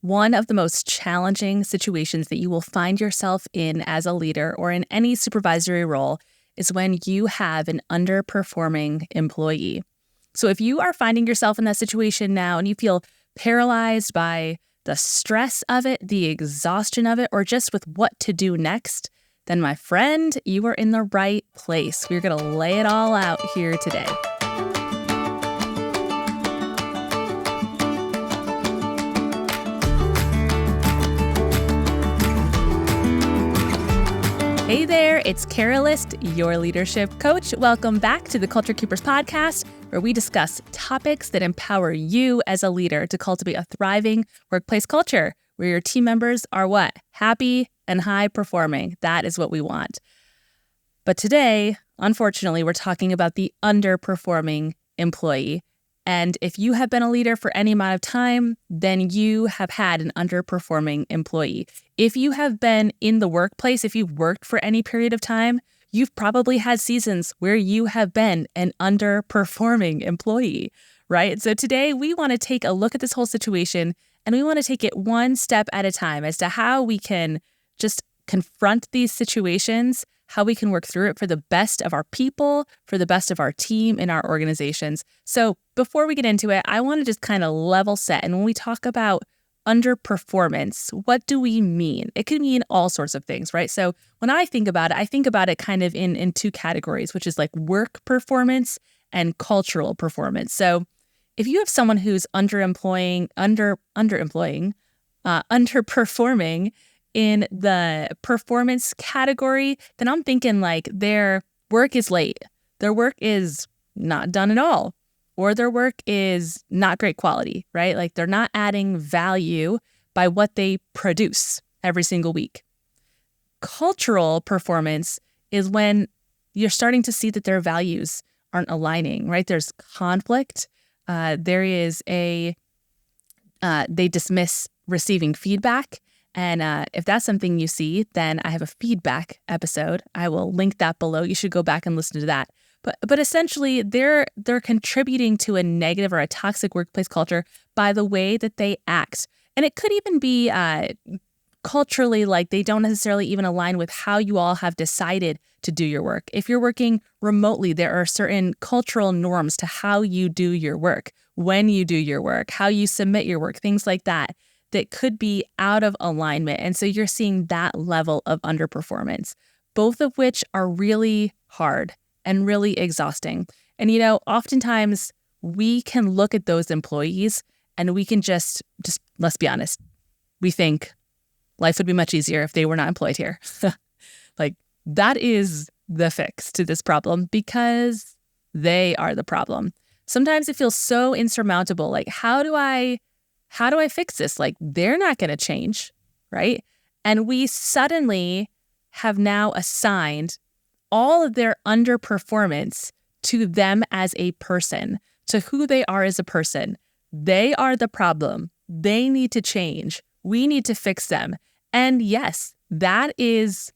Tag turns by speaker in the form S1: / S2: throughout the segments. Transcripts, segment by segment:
S1: One of the most challenging situations that you will find yourself in as a leader or in any supervisory role is when you have an underperforming employee. So if you are finding yourself in that situation now and you feel paralyzed by the stress of it, the exhaustion of it, or just with what to do next, then my friend, you are in the right place. We're going to lay it all out here today. Hey there, it's Carolist, your leadership coach. Welcome back to the Culture Keepers podcast, where we discuss topics that empower you as a leader to cultivate a thriving workplace culture where your team members are what? Happy and high performing. That is what we want. But today, unfortunately, we're talking about the underperforming employee. And if you have been a leader for any amount of time, then you have had an underperforming employee. If you have been in the workplace, if you've worked for any period of time, you've probably had seasons where you have been an underperforming employee, right? So today we want to take a look at this whole situation and we want to take it one step at a time as to how we can just confront these situations, how we can work through it for the best of our people, for the best of our team and our organizations. So before we get into it, I want to just kind of level set. And when we talk about underperformance, what do we mean? It could mean all sorts of things, right? So when I think about it kind of in two categories, which is like work performance and cultural performance. So if you have someone who's underperforming in the performance category, then I'm thinking like their work is late, their work is not done at all, or their work is not great quality, right? Like they're not adding value by what they produce every single week. Cultural performance is when you're starting to see that their values aren't aligning, right? There's conflict. There is they dismiss receiving feedback. And if that's something you see, then I have a feedback episode. I will link that below. You should go back and listen to that. But essentially, they're contributing to a negative or a toxic workplace culture by the way that they act. And it could even be culturally, like they don't necessarily even align with how you all have decided to do your work. If you're working remotely, there are certain cultural norms to how you do your work, when you do your work, how you submit your work, things like that could be out of alignment. And so you're seeing that level of underperformance, both of which are really hard and really exhausting. And, oftentimes we can look at those employees and we can just let's be honest, we think life would be much easier if they were not employed here. Like that is the fix to this problem because they are the problem. Sometimes it feels so insurmountable. Like, how do I fix this? Like, they're not going to change, right? And we suddenly have now assigned all of their underperformance to them as a person, to who they are as a person. They are the problem. They need to change. We need to fix them. And yes, that is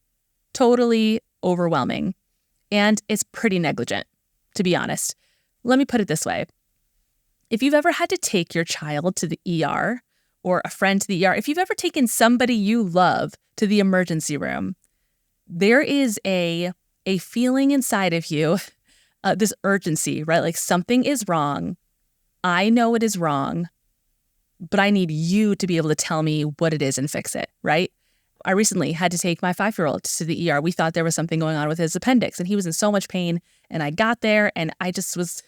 S1: totally overwhelming. And it's pretty negligent, to be honest. Let me put it this way. If you've ever had to take your child to the ER or a friend to the ER, if you've ever taken somebody you love to the emergency room, there is a feeling inside of you, this urgency, right? Like something is wrong. I know it is wrong, but I need you to be able to tell me what it is and fix it, right? I recently had to take my 5-year-old to the ER. We thought there was something going on with his appendix and he was in so much pain. And I got there and I just was,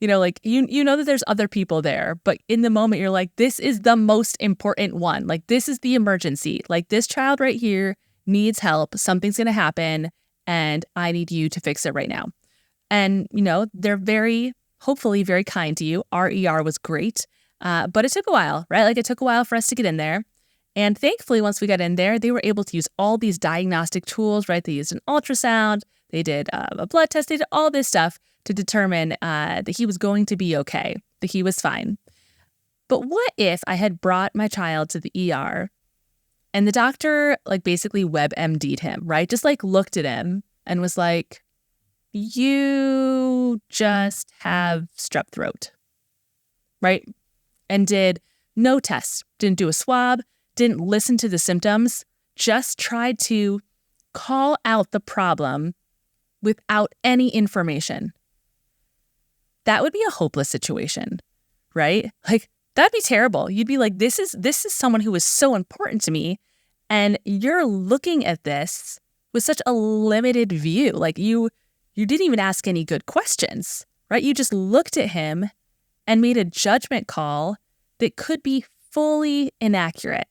S1: like, you know that there's other people there, but in the moment you're like, this is the most important one. Like, this is the emergency. Like, this child right here needs help. Something's going to happen and I need you to fix it right now. And, they're hopefully very kind to you. Our ER was great, but it took a while, right? Like, it took a while for us to get in there. And thankfully, once we got in there, they were able to use all these diagnostic tools, right? They used an ultrasound, they did a blood test, they did all this stuff to determine that he was going to be okay, that he was fine. But what if I had brought my child to the ER and the doctor basically WebMD'd him, right? Just looked at him and was like, you just have strep throat, right? And did No tests, didn't do a swab, didn't listen to the symptoms, just tried to call out the problem without any information. That would be a hopeless situation, right? Like, that'd be terrible. You'd be like, this is someone who is so important to me, and you're looking at this with such a limited view. Like, you didn't even ask any good questions, right? You just looked at him and made a judgment call that could be fully inaccurate.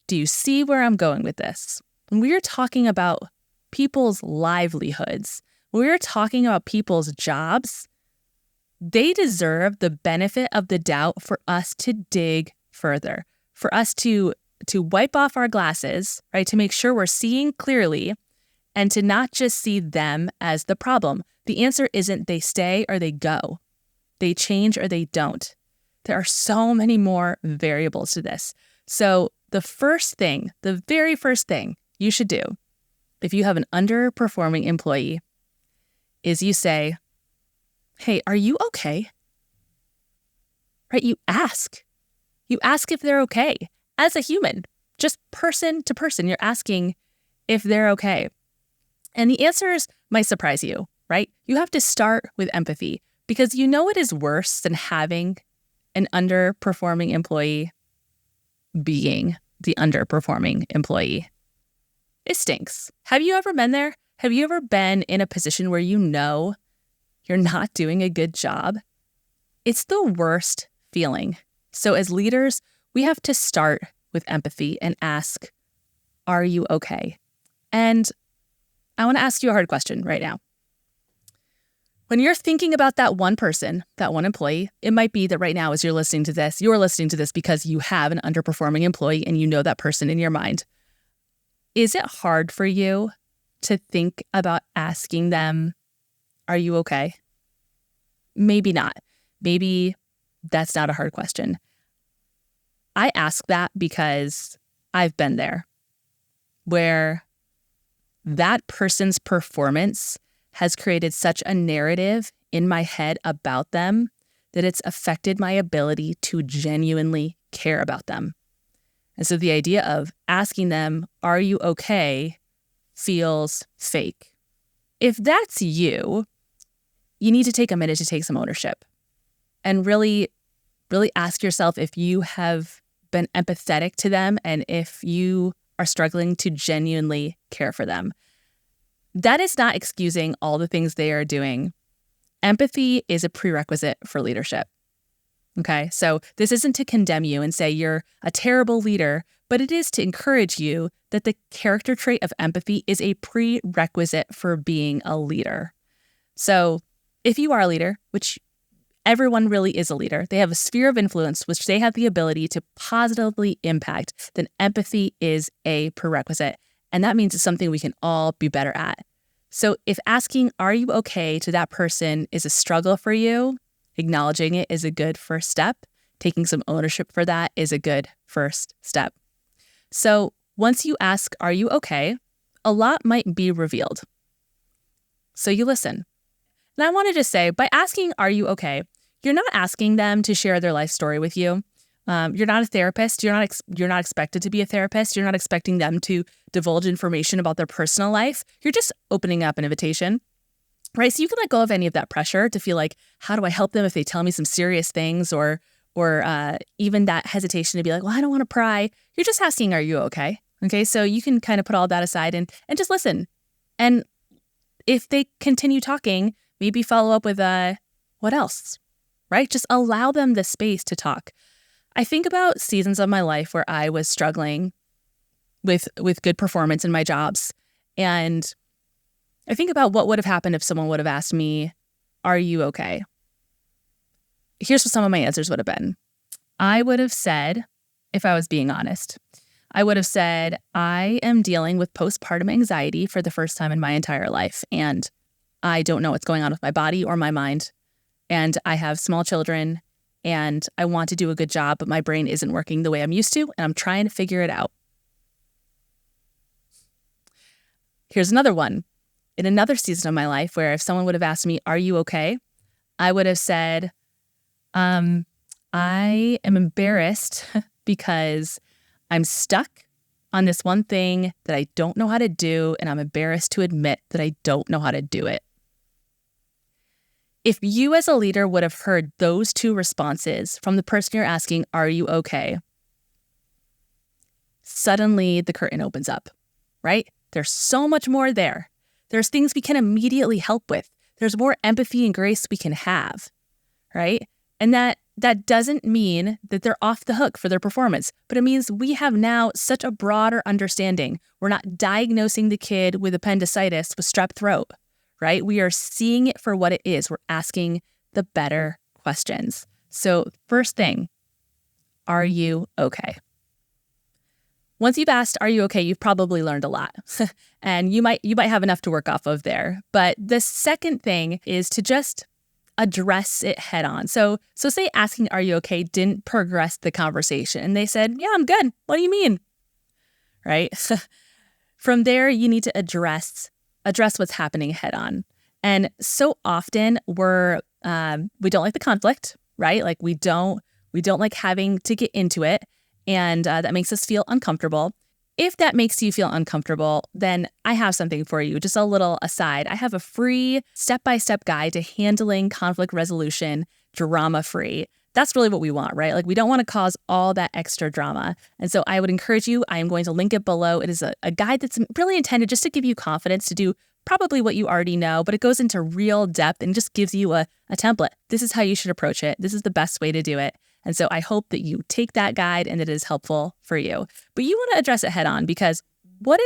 S1: Do you see where I'm going with this? When we're talking about people's livelihoods, when we're talking about people's jobs, they deserve the benefit of the doubt for us to dig further, for us to wipe off our glasses, right, to make sure we're seeing clearly and to not just see them as the problem. The answer isn't they stay or they go. They change or they don't. There are so many more variables to this. So the very first thing you should do if you have an underperforming employee is you say, hey, are you okay? Right? You ask. You ask if they're okay. As a human, just person to person, you're asking if they're okay. And the answers might surprise you, right? You have to start with empathy because you know it is worse than having an underperforming employee being the underperforming employee. It stinks. Have you ever been there? Have you ever been in a position where you know you're not doing a good job? It's the worst feeling. So as leaders, we have to start with empathy and ask, are you okay? And I want to ask you a hard question right now. When you're thinking about that one person, that one employee, it might be that right now as you're listening to this because you have an underperforming employee and you know that person in your mind. Is it hard for you to think about asking them, are you okay? Maybe not. Maybe that's not a hard question. I ask that because I've been there, where that person's performance has created such a narrative in my head about them that it's affected my ability to genuinely care about them. And so the idea of asking them, are you okay, feels fake. If that's you, you need to take a minute to take some ownership and really ask yourself if you have been empathetic to them and if you are struggling to genuinely care for them. That is not excusing all the things they are doing. Empathy is a prerequisite for leadership. Okay, so this isn't to condemn you and say you're a terrible leader, but it is to encourage you that the character trait of empathy is a prerequisite for being a leader. So if you are a leader, which everyone really is a leader, they have a sphere of influence which they have the ability to positively impact, then empathy is a prerequisite. And that means it's something we can all be better at. So if asking, are you okay, to that person is a struggle for you, acknowledging it is a good first step. Taking some ownership for that is a good first step. So once you ask, are you okay, a lot might be revealed. So you listen. And I wanted to say, by asking, are you okay, you're not asking them to share their life story with you. You're not a therapist. You're not expected to be a therapist. You're not expecting them to divulge information about their personal life. You're just opening up an invitation, right? So you can let go of any of that pressure to feel like, how do I help them if they tell me some serious things, or even that hesitation to be like, well, I don't want to pry. You're just asking, are you okay? Okay, so you can kind of put all that aside and just listen. And if they continue talking, maybe follow up with what else, right? Just allow them the space to talk. I think about seasons of my life where I was struggling with good performance in my jobs. And I think about what would have happened if someone would have asked me, are you okay? Here's what some of my answers would have been. I would have said, if I was being honest, I would have said, I am dealing with postpartum anxiety for the first time in my entire life. And I don't know what's going on with my body or my mind. And I have small children. And I want to do a good job, but my brain isn't working the way I'm used to, and I'm trying to figure it out. Here's another one. In another season of my life where if someone would have asked me, are you okay? I would have said, I I am embarrassed because I'm stuck on this one thing that I don't know how to do, and I'm embarrassed to admit that I don't know how to do it. If you as a leader would have heard those two responses from the person you're asking, are you okay? Suddenly the curtain opens up, right? There's so much more there. There's things we can immediately help with. There's more empathy and grace we can have, right? And that doesn't mean that they're off the hook for their performance, but it means we have now such a broader understanding. We're not diagnosing the kid with appendicitis with strep throat, right? We are seeing it for what it is. We're asking the better questions. So first thing, are you okay? Once you've asked, are you okay, you've probably learned a lot. And you might have enough to work off of there. But the second thing is to just address it head on. So say asking, are you okay, didn't progress the conversation. And they said, yeah, I'm good. What do you mean? Right? From there, you need to address what's happening head on. And so often we don't like the conflict, right? Like we don't like having to get into it. And that makes us feel uncomfortable. If that makes you feel uncomfortable, then I have something for you. Just a little aside. I have a free step-by-step guide to handling conflict resolution drama-free. That's really what we want, right? Like we don't want to cause all that extra drama. And so I would encourage you, I am going to link it below. It is a guide that's really intended just to give you confidence to do probably what you already know, but it goes into real depth and just gives you a template. This is how you should approach it. This is the best way to do it. And so I hope that you take that guide and that it is helpful for you. But you want to address it head on, because one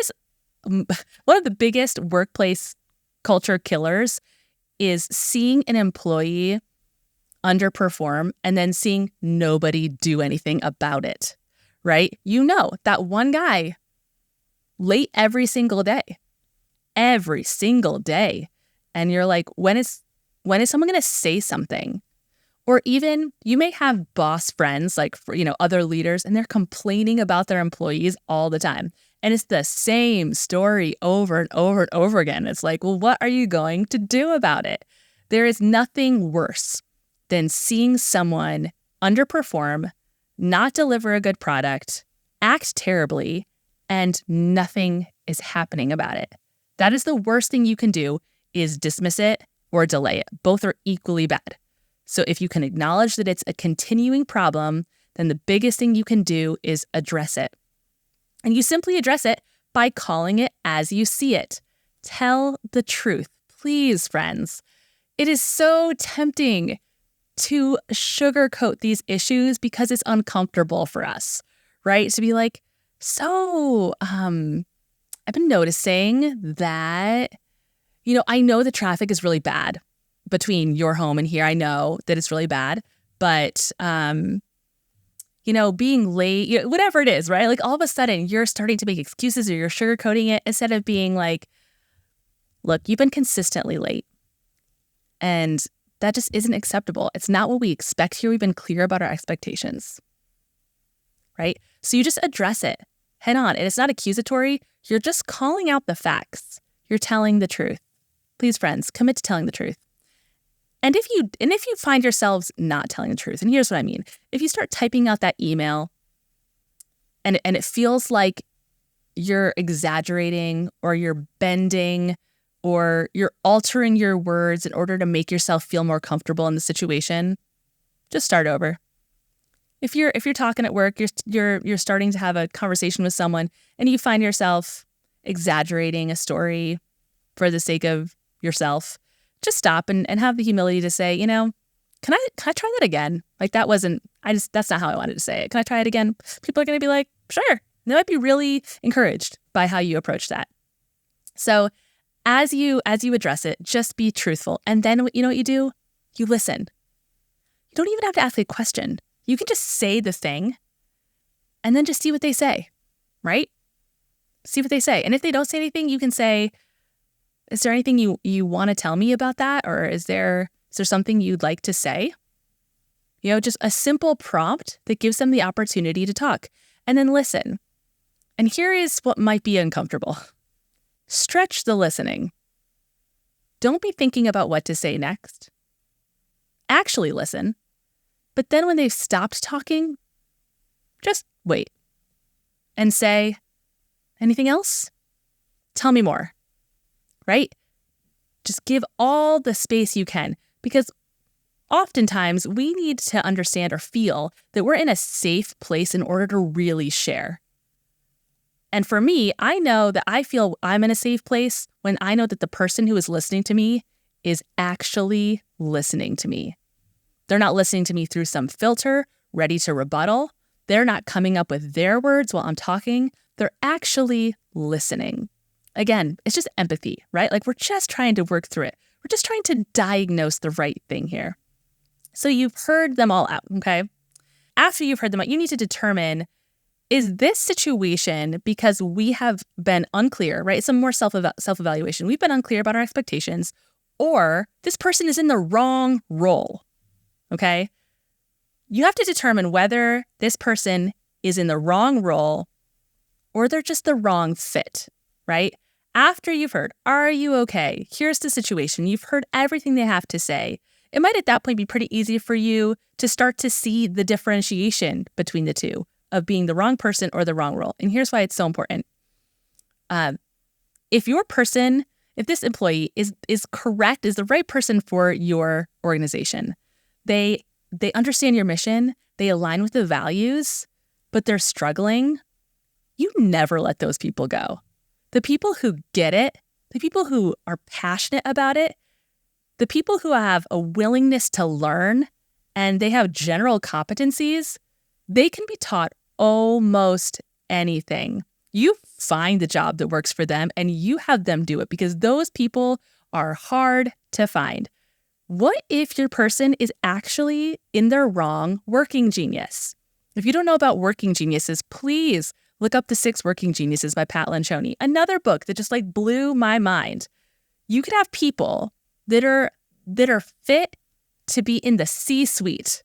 S1: of the biggest workplace culture killers is seeing an employee underperform and then seeing nobody do anything about it, right? You know, that one guy late every single day. And you're like, when is someone going to say something? Or even you may have boss friends, like, other leaders, and they're complaining about their employees all the time. And it's the same story over and over and over again. It's like, well, what are you going to do about it? There is nothing worse than seeing someone underperform, not deliver a good product, act terribly, and nothing is happening about it. That is the worst thing you can do, is dismiss it or delay it. Both are equally bad. So if you can acknowledge that it's a continuing problem, then the biggest thing you can do is address it. And you simply address it by calling it as you see it. Tell the truth. Please, friends. It is so tempting to sugarcoat these issues because it's uncomfortable for us, right? To be like, I've been noticing that, I know the traffic is really bad between your home and here. I know that it's really bad, but, being late, whatever it is, right? Like all of a sudden you're starting to make excuses or you're sugarcoating it instead of being like, look, you've been consistently late and that just isn't acceptable. It's not what we expect here. We've been clear about our expectations, right? So you just address it head on. And it's not accusatory. You're just calling out the facts. You're telling the truth. Please, friends, commit to telling the truth. And if you find yourselves not telling the truth, and here's what I mean. If you start typing out that email and it feels like you're exaggerating or you're bending or you're altering your words in order to make yourself feel more comfortable in the situation, just start over. If you're talking at work, you're starting to have a conversation with someone and you find yourself exaggerating a story for the sake of yourself, just stop and have the humility to say, can I try that again? Like that's not how I wanted to say it. Can I try it again? People are going to be like, sure. They might be really encouraged by how you approach that. So as you address it, just be truthful. And then what you do? You listen. You don't even have to ask a question. You can just say the thing and then just see what they say, right? See what they say. And if they don't say anything, you can say, is there anything you want to tell me about that? Or is there something you'd like to say? Just a simple prompt that gives them the opportunity to talk. And then listen. And here is what might be uncomfortable. Stretch the listening. Don't be thinking about what to say next. Actually listen. But then when they've stopped talking, just wait and say, anything else? Tell me more, right? Just give all the space you can, because oftentimes we need to understand or feel that we're in a safe place in order to really share. And for me, I know that I feel I'm in a safe place when I know that the person who is listening to me is actually listening to me. They're not listening to me through some filter, ready to rebuttal. They're not coming up with their words while I'm talking. They're actually listening. Again, it's just empathy, right? Like we're just trying to work through it. We're just trying to diagnose the right thing here. So you've heard them all out, okay? After you've heard them out, you need to determine, is this situation because we have been unclear, right? It's some more self-evaluation. We've been unclear about our expectations, or this person is in the wrong role, okay? You have to determine whether this person is in the wrong role or they're just the wrong fit, right? After you've heard, are you okay? Here's the situation. You've heard everything they have to say. It might at that point be pretty easy for you to start to see the differentiation between the two of being the wrong person or the wrong role. And here's why it's so important. If this employee is correct, is the right person for your organization, they understand your mission, they align with the values, but they're struggling, you never let those people go. The people who get it, the people who are passionate about it, the people who have a willingness to learn and they have general competencies, they can be taught almost anything. You find the job that works for them and you have them do it, because those people are hard to find. What if your person is actually in their wrong working genius? If you don't know about working geniuses, please look up The 6 Working Geniuses by Pat Lencioni, another book that just blew my mind. You could have people that are fit to be in the C-suite,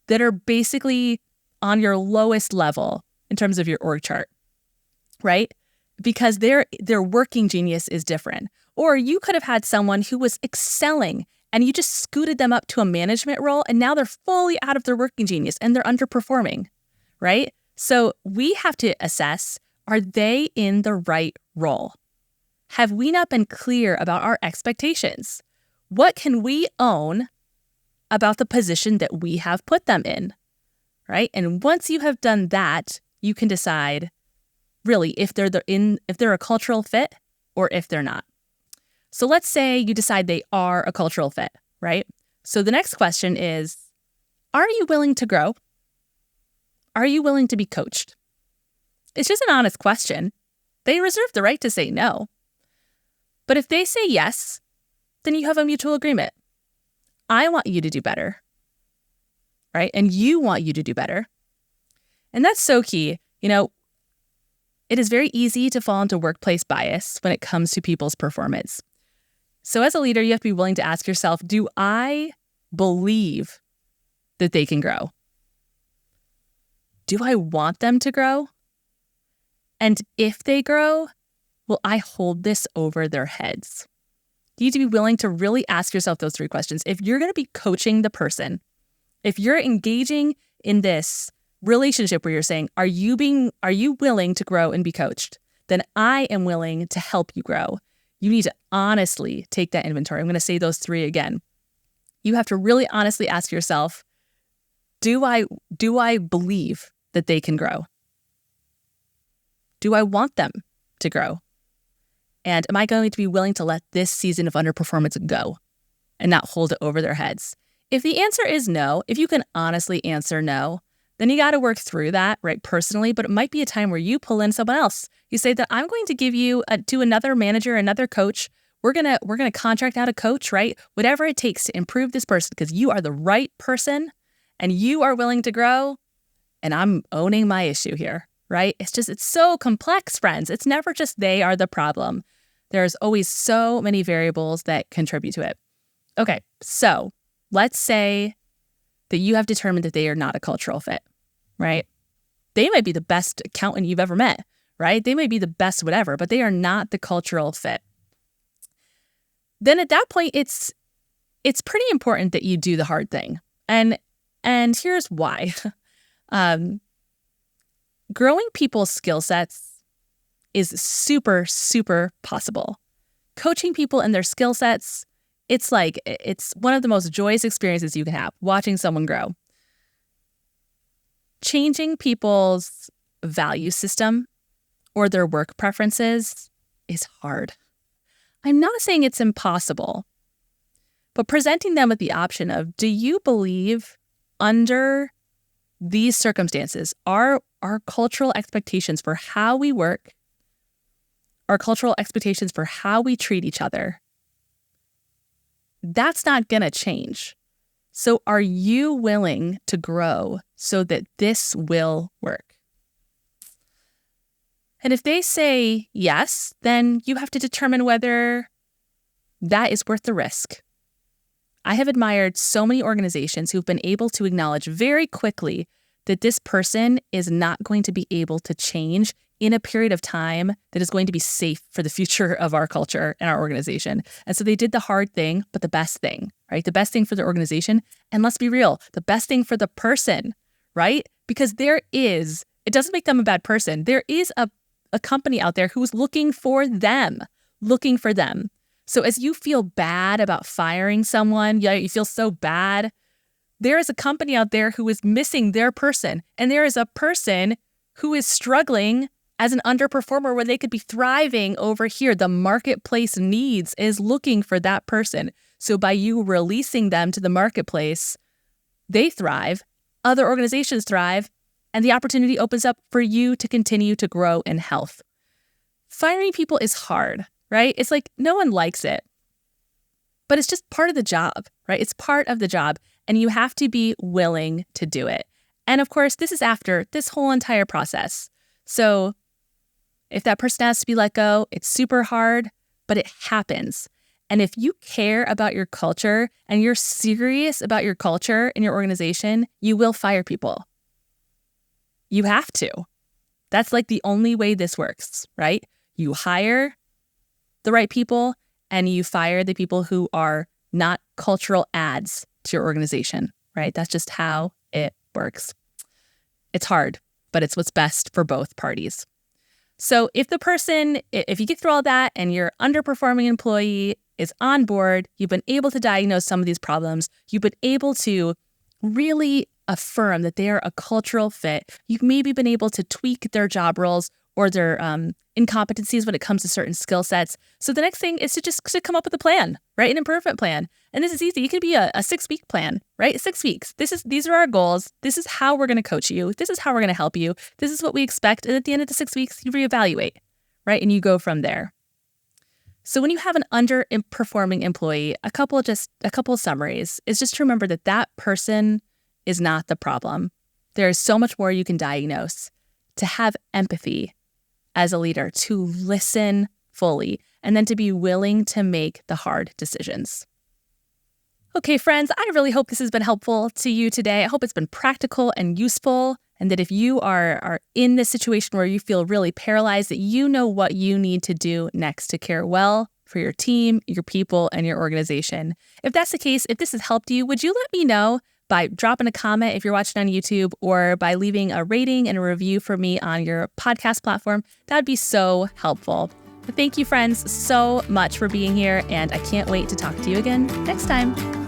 S1: that are basically on your lowest level in terms of your org chart, right? Because their working genius is different. Or you could have had someone who was excelling and you just scooted them up to a management role and now they're fully out of their working genius and they're underperforming, right? So we have to assess, are they in the right role? Have we not been clear about our expectations? What can we own about the position that we have put them in, right? And once you have done that, you can decide really if they're a cultural fit or if they're not. So let's say you decide they are a cultural fit, right? So the next question is, are you willing to grow? Are you willing to be coached? It's just an honest question. They reserve the right to say no. But if they say yes, then you have a mutual agreement. I want you to do better, right? And you want you to do better. And that's so key. It is very easy to fall into workplace bias when it comes to people's performance. So as a leader, you have to be willing to ask yourself, do I believe that they can grow? Do I want them to grow? And if they grow, will I hold this over their heads? You need to be willing to really ask yourself those 3 questions. If you're going to be coaching the person, if you're engaging in this relationship where you're saying, are you willing to grow and be coached? Then I am willing to help you grow. You need to honestly take that inventory. I'm going to say those 3 again. You have to really honestly ask yourself, do I believe that they can grow? Do I want them to grow? And am I going to be willing to let this season of underperformance go and not hold it over their heads? If the answer is no, if you can honestly answer no, then you got to work through that, right, personally, but it might be a time where you pull in someone else. You say that I'm going to give you to another manager, another coach. We're going to contract out a coach, right? Whatever it takes to improve this person, because you are the right person and you are willing to grow, and I'm owning my issue here, right? It's so complex, friends. It's never just they are the problem. There's always so many variables that contribute to it. Okay, so let's say that you have determined that they are not a cultural fit, right? They might be the best accountant you've ever met, right? They might be the best whatever, but they are not the cultural fit. Then at that point, it's pretty important that you do the hard thing. And And here's why. Growing people's skill sets is super, super possible. Coaching people in their skill sets, it's one of the most joyous experiences you can have, watching someone grow. Changing people's value system or their work preferences is hard. I'm not saying it's impossible, but presenting them with the option of, do you believe under these circumstances, our cultural expectations for how we work, our cultural expectations for how we treat each other, that's not going to change. So are you willing to grow so that this will work? And if they say yes, then you have to determine whether that is worth the risk. I have admired so many organizations who've been able to acknowledge very quickly that this person is not going to be able to change in a period of time that is going to be safe for the future of our culture and our organization. And so they did the hard thing, but the best thing, right? The best thing for the organization. And let's be real, the best thing for the person, right? Because it doesn't make them a bad person. There is a company out there who's looking for them. So as you feel bad about firing someone, you feel so bad, there is a company out there who is missing their person. And there is a person who is struggling as an underperformer where they could be thriving over here. The marketplace is looking for that person. So by you releasing them to the marketplace, they thrive, other organizations thrive, and the opportunity opens up for you to continue to grow in health. Firing people is hard, right? It's like no one likes it, but it's just part of the job, right? It's part of the job, and you have to be willing to do it. And of course, this is after this whole entire process. So if that person has to be let go, it's super hard, but it happens. And if you care about your culture and you're serious about your culture in your organization, you will fire people. You have to. That's like the only way this works, right? You hire the right people and you fire the people who are not cultural adds to your organization, right? That's just how it works. It's hard, but it's what's best for both parties. So if you get through all that and your underperforming employee is on board, you've been able to diagnose some of these problems, you've been able to really affirm that they are a cultural fit, you've maybe been able to tweak their job roles or their incompetencies when it comes to certain skill sets. So the next thing is to come up with a plan, right? An improvement plan. And this is easy. It could be a 6-week plan, right? 6 weeks. These are our goals. This is how we're going to coach you. This is how we're going to help you. This is what we expect. And at the end of the 6 weeks, you reevaluate, right? And you go from there. So when you have an underperforming employee, a couple of summaries is just to remember that person is not the problem. There is so much more you can diagnose. To have empathy as a leader, to listen fully, and then to be willing to make the hard decisions. Okay, friends, I really hope this has been helpful to you today. I hope it's been practical and useful, and that if you are in this situation where you feel really paralyzed, that you know what you need to do next to care well for your team, your people, and your organization. If that's the case, if this has helped you, would you let me know by dropping a comment if you're watching on YouTube, or by leaving a rating and a review for me on your podcast platform? That would be so helpful. But thank you, friends, so much for being here, and I can't wait to talk to you again next time.